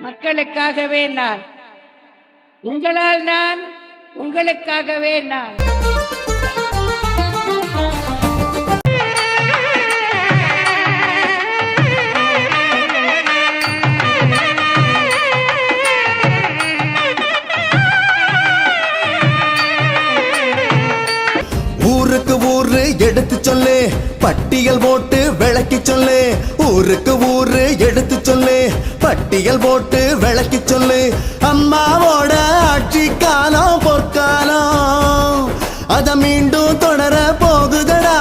மக்களுக்காகவே நான், உங்களால் நான், உங்களுக்காகவே நான். ஊருக்கு ஊரு எடுத்து சொல்லு, பட்டியல் போட்டு விளக்கி சொல்லு. ஊருக்கு ஊரு எடுத்து சொல்லு, பட்டியல் போட்டு விளக்கி சொல்லு. அம்மாவோட ஆட்சி காலம் பொற்காலம், அத மீண்டும் தொடர போகுதடா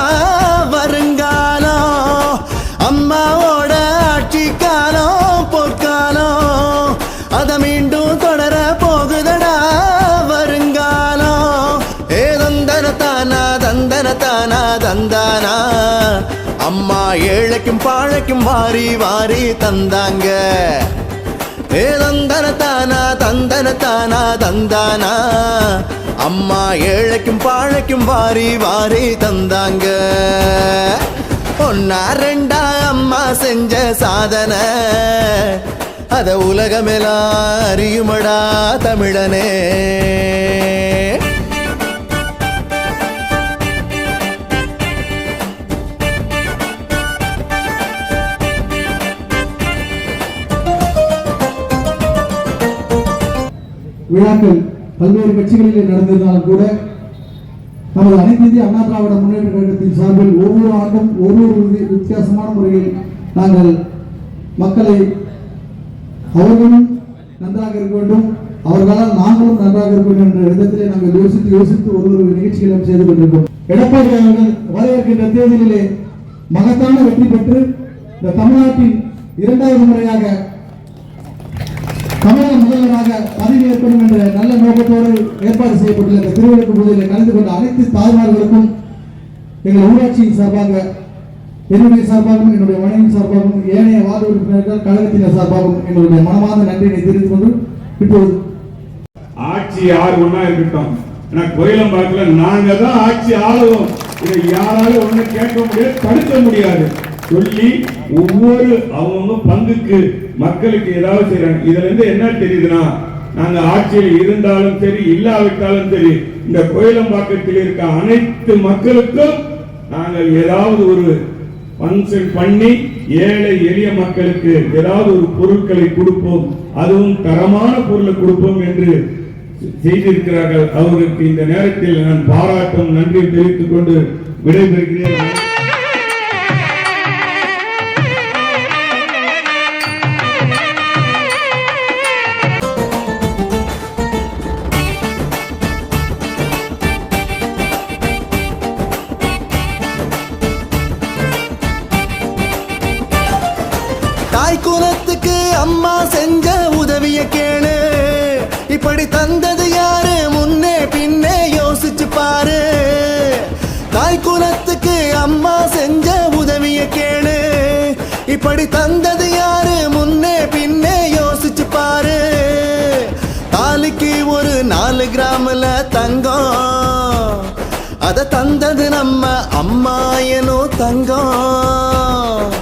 வருங்காலம். அம்மாவோட ஆட்சி காலம் பொற்காலம், அத மீண்டும் தொடர போகுதடா வருங்காலம். ஏதந்தன தானா தந்தன தானா தந்தானா, அம்மா ஏழைக்கும் பாழைக்கும் வாரி வாரி தந்தாங்க. ஏதந்தன தானா தந்தன தானா தந்தானா, அம்மா ஏழைக்கும் பாழைக்கும் வாரி வாரி தந்தாங்க. ஒன்னா ரெண்டா அம்மா செஞ்ச சாதனை, அத உலகமெல்லாம் அறியுமடா தமிழனே. விழாக்கள் பல்வேறு கட்சிகளிலே நடந்திருந்தாலும் கூட நமது அனைத்து இந்திய அண்ணா திராவிட முன்னேற்ற கழகத்தின் சார்பில் ஒவ்வொரு ஆண்டும் ஒவ்வொரு வித்தியாசமான முறையில் நாங்கள் மக்களை அவர்களும் நன்றாக இருக்க வேண்டும், அவர்களால் நாங்களும் நன்றாக இருக்க வேண்டும் என்ற விதத்திலே நாங்கள் யோசித்து ஒவ்வொரு நிகழ்ச்சிகளும் செய்து கொண்டிருக்கிறோம். எடப்பாடி அவர்கள் வர இருக்கின்ற தேர்தலிலே மகத்தான வெற்றி பெற்று இந்த தமிழ்நாட்டின் இரண்டாவது முறையாக தமிழக முதல்வராக பதவி ஏற்படும் என்ற நல்ல நோக்கத்தோடு ஏற்பாடு செய்யப்பட்டுள்ள இந்த திருவிழா பூஜையில் கலந்து கொண்ட அனைத்து தாய்மார்களுக்கும் எங்கள் ஊராட்சியின் சார்பாக, என்னுடைய சார்பாகவும், என்னுடைய மனைவியின் சார்பாகவும், ஏனைய வார்டு உறுப்பினர்கள் கழகத்தினர் சார்பாகவும் எங்களுடைய மனமார்ந்த நன்றியை தெரிவித்துக் கொண்டு இப்போது ஆட்சி யார் ஒன்னா இருக்கட்டும், கோயிலம்பாக்கல நாங்க தான் ஆட்சி ஆளுவோம், இதை யாராலும் ஒண்ணு கேட்க முடியாது, தடுக்க முடியாது சொல்லி ஒவ்வொரு அவங்க பங்குக்கு மக்களுக்கு ஏதாவது செய்யறாங்க. இதுல இருந்து என்ன தெரியுதுன்னா, நாங்க ஆட்சியில் இருந்தாலும் சரி இல்லாவிட்டாலும் சரி இந்த கோயிலம்பாக்கத்தில் இருக்க அனைத்து மக்களுக்கும் நாங்கள் ஏதாவது ஒரு பங்கன் பண்ணி ஏழை எளிய மக்களுக்கு ஏதாவது ஒரு பொருட்களை கொடுப்போம், அதுவும் தரமான பொருளை கொடுப்போம் என்று செய்திருக்கிறார்கள். அவருக்கு இந்த நேரத்தில் நான் பாராட்டும் நன்றி தெரிவித்துக் கொண்டு விடைபெறுகிறேன். தாய் குலத்துக்கு அம்மா செஞ்ச உதவிய கேளு, இப்படி தந்தது யாரு முன்னே பின்னே யோசிச்சு பாரு. தாய் குலத்துக்கு அம்மா செஞ்ச உதவிய கேளு, இப்படி தந்தது யாரு முன்னே பின்னே யோசிச்சு பாரு. தாலிக்கு ஒரு 4 கிராம்ல தங்கம், அத தந்தது நம்ம அம்மா எனோ தங்கம்.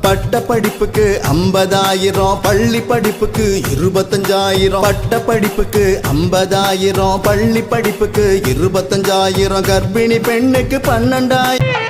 பட்ட படிப்புக்கு 50,000, பள்ளி படிப்புக்கு 25,000. பட்ட படிப்புக்கு 50,000, பள்ளி படிப்புக்கு 25,000. கர்ப்பிணி பெண்ணுக்கு 12,000.